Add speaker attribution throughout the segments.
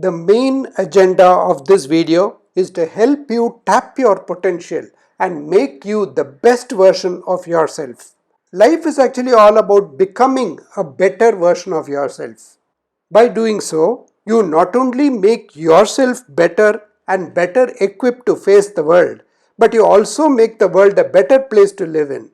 Speaker 1: The main agenda of this video is to help you tap your potential and make you the best version of yourself. Life is actually all about becoming a better version of yourself. By doing so, you not only make yourself better and better equipped to face the world, but you also make the world a better place to live in.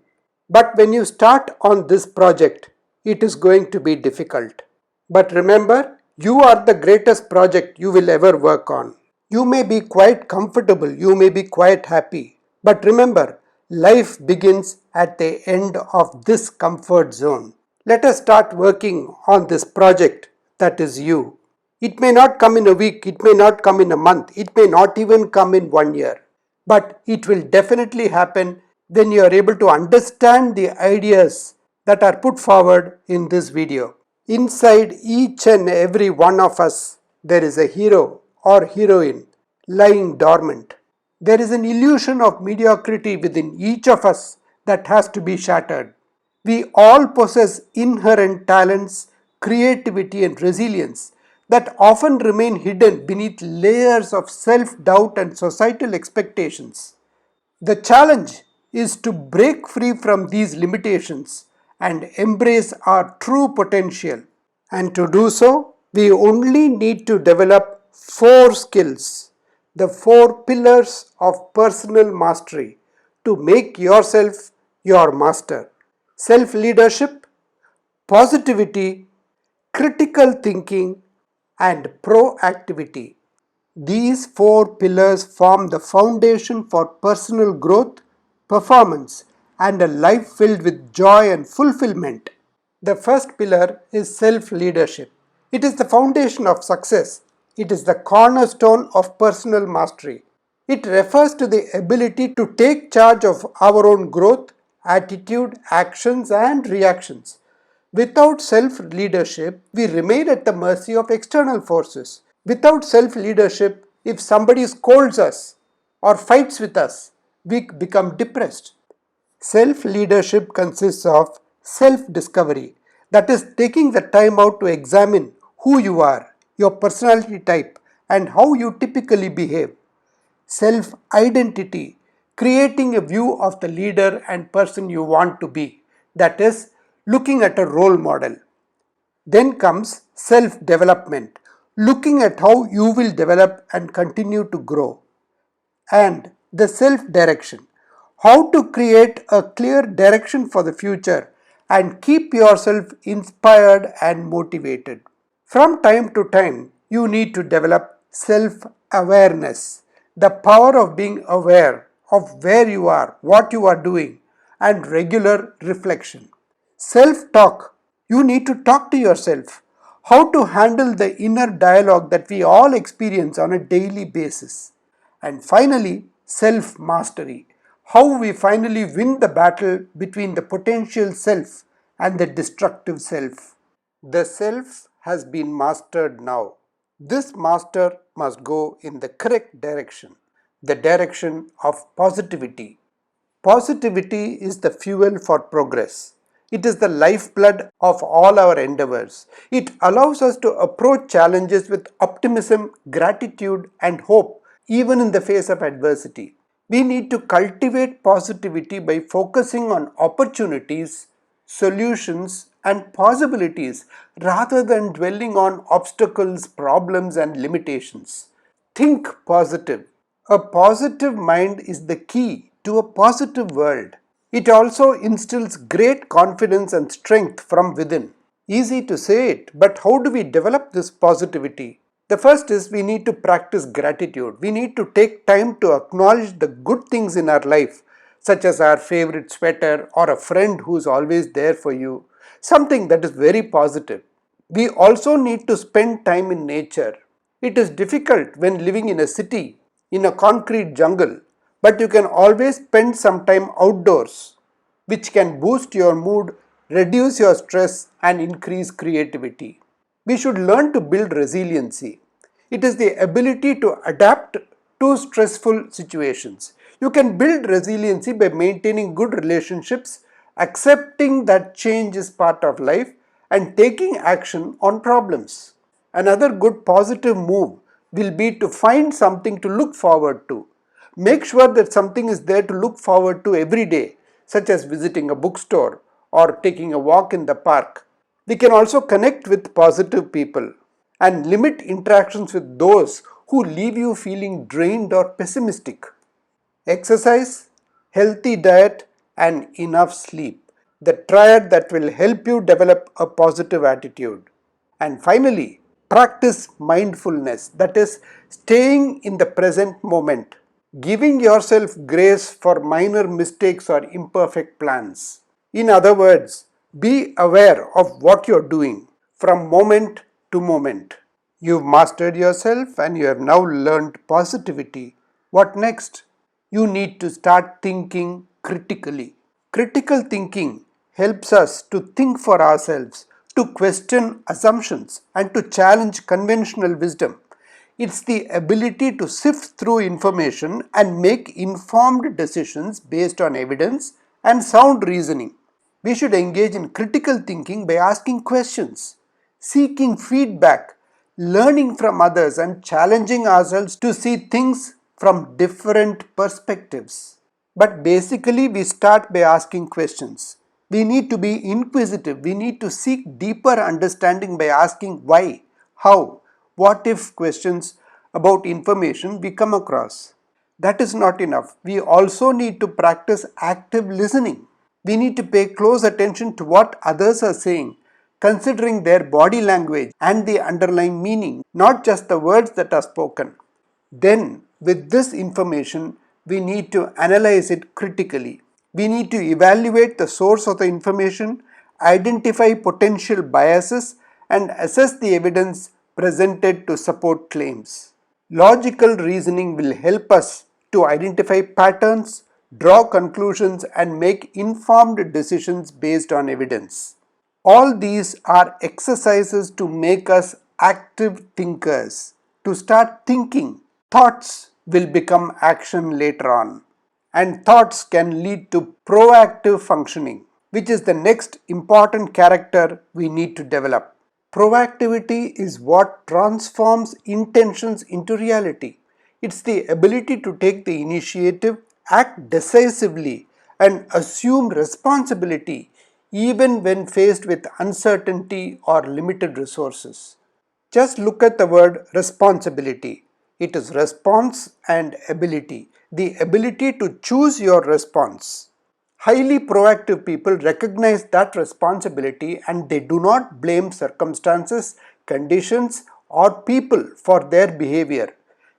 Speaker 1: But when you start on this project, it is going to be difficult. But remember, you are the greatest project you will ever work on. You may be quite comfortable, you may be quite happy. But remember, life begins at the end of this comfort zone. Let us start working on this project that is you. It may not come in a week, it may not come in a month, it may not even come in 1 year. But it will definitely happen when you are able to understand the ideas that are put forward in this video. Inside each and every one of us, there is a hero or heroine lying dormant. There is an illusion of mediocrity within each of us that has to be shattered. We all possess inherent talents, creativity, and resilience that often remain hidden beneath layers of self-doubt and societal expectations. The challenge is to break free from these limitations and embrace our true potential. And to do so, we only need to develop 4 skills, the 4 pillars of personal mastery to make yourself your master. Self-leadership, positivity, critical thinking, and proactivity. These 4 pillars form the foundation for personal growth, performance, and a life filled with joy and fulfillment. The first pillar is self-leadership. It is the foundation of success. It is the cornerstone of personal mastery. It refers to the ability to take charge of our own growth, attitude, actions, and reactions. Without self-leadership, we remain at the mercy of external forces. Without self-leadership, if somebody scolds us or fights with us, we become depressed. Self-leadership consists of self-discovery, that is, taking the time out to examine who you are, your personality type, and how you typically behave. Self-identity, creating a view of the leader and person you want to be, that is, looking at a role model. Then comes self-development, looking at how you will develop and continue to grow. And the self-direction, how to create a clear direction for the future and keep yourself inspired and motivated. From time to time, you need to develop self-awareness, the power of being aware of where you are, what you are doing, and regular reflection. Self-talk, you need to talk to yourself, how to handle the inner dialogue that we all experience on a daily basis. And finally, self-mastery, how we finally win the battle between the potential self and the destructive self. The self has been mastered now. This master must go in the correct direction, the direction of positivity. Positivity is the fuel for progress. It is the lifeblood of all our endeavors. It allows us to approach challenges with optimism, gratitude, and hope, even in the face of adversity. We need to cultivate positivity by focusing on opportunities, solutions, and possibilities rather than dwelling on obstacles, problems, and limitations. Think positive. A positive mind is the key to a positive world. It also instills great confidence and strength from within. Easy to say it, but how do we develop this positivity? The first is we need to practice gratitude. We need to take time to acknowledge the good things in our life, such as our favorite sweater or a friend who is always there for you, something that is very positive. We also need to spend time in nature. It is difficult when living in a city, in a concrete jungle, but you can always spend some time outdoors, which can boost your mood, reduce your stress, and increase creativity. We should learn to build resiliency. It is the ability to adapt to stressful situations. You can build resiliency by maintaining good relationships, accepting that change is part of life, and taking action on problems. Another good positive move will be to find something to look forward to. Make sure that something is there to look forward to every day, such as visiting a bookstore or taking a walk in the park. We can also connect with positive people and limit interactions with those who leave you feeling drained or pessimistic. Exercise, healthy diet, and enough sleep. The triad that will help you develop a positive attitude. And finally, practice mindfulness, that is, staying in the present moment, giving yourself grace for minor mistakes or imperfect plans. In other words, be aware of what you're doing from moment to moment. You've mastered yourself and you have now learned positivity. What next? You need to start thinking critically. Critical thinking helps us to think for ourselves, to question assumptions, and to challenge conventional wisdom. It's the ability to sift through information and make informed decisions based on evidence and sound reasoning. We should engage in critical thinking by asking questions, seeking feedback, learning from others, and challenging ourselves to see things from different perspectives. But basically, we start by asking questions. We need to be inquisitive. We need to seek deeper understanding by asking why, how, what if questions about information we come across. That is not enough. We also need to practice active listening. We need to pay close attention to what others are saying, considering their body language and the underlying meaning, not just the words that are spoken. Then, with this information, we need to analyze it critically. We need to evaluate the source of the information, identify potential biases, and assess the evidence presented to support claims. Logical reasoning will help us to identify patterns, draw conclusions, and make informed decisions based on evidence. All these are exercises to make us active thinkers. To start thinking, thoughts will become action later on. And thoughts can lead to proactive functioning, which is the next important character we need to develop. Proactivity is what transforms intentions into reality. It's the ability to take the initiative, act decisively, and assume responsibility even when faced with uncertainty or limited resources. Just look at the word responsibility. It is response and ability. The ability to choose your response. Highly proactive people recognize that responsibility and they do not blame circumstances, conditions, or people for their behavior.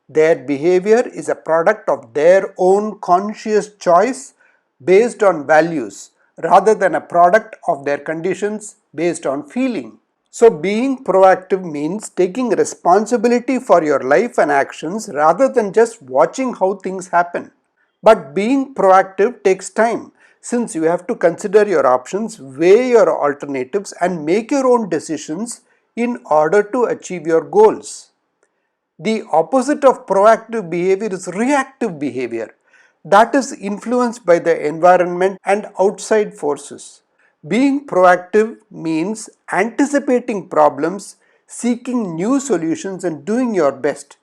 Speaker 1: Their behavior is a product of their own conscious choice based on values rather than a product of their conditions based on feeling. So, being proactive means taking responsibility for your life and actions rather than just watching how things happen. But being proactive takes time since you have to consider your options, weigh your alternatives, and make your own decisions in order to achieve your goals. The opposite of proactive behavior is reactive behavior, that is influenced by the environment and outside forces. Being proactive means anticipating problems, seeking new solutions, and doing your best.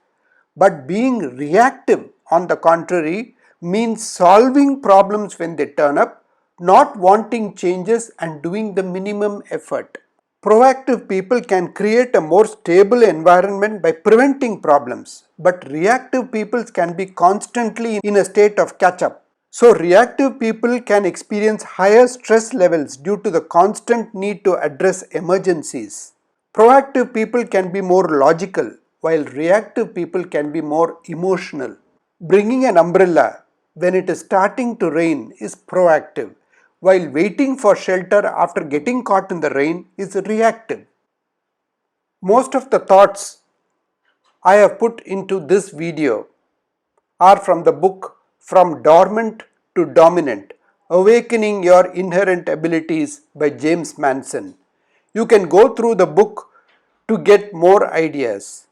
Speaker 1: But being reactive, on the contrary, means solving problems when they turn up, not wanting changes, and doing the minimum effort. Proactive people can create a more stable environment by preventing problems, but reactive people can be constantly in a state of catch up. So, reactive people can experience higher stress levels due to the constant need to address emergencies. Proactive people can be more logical, while reactive people can be more emotional. Bringing an umbrella when it is starting to rain is proactive, while waiting for shelter after getting caught in the rain is reactive. Most of the thoughts I have put into this video are from the book From Dormant to Dominant: Awakening Your Inherent Abilities by James Manson. You can go through the book to get more ideas.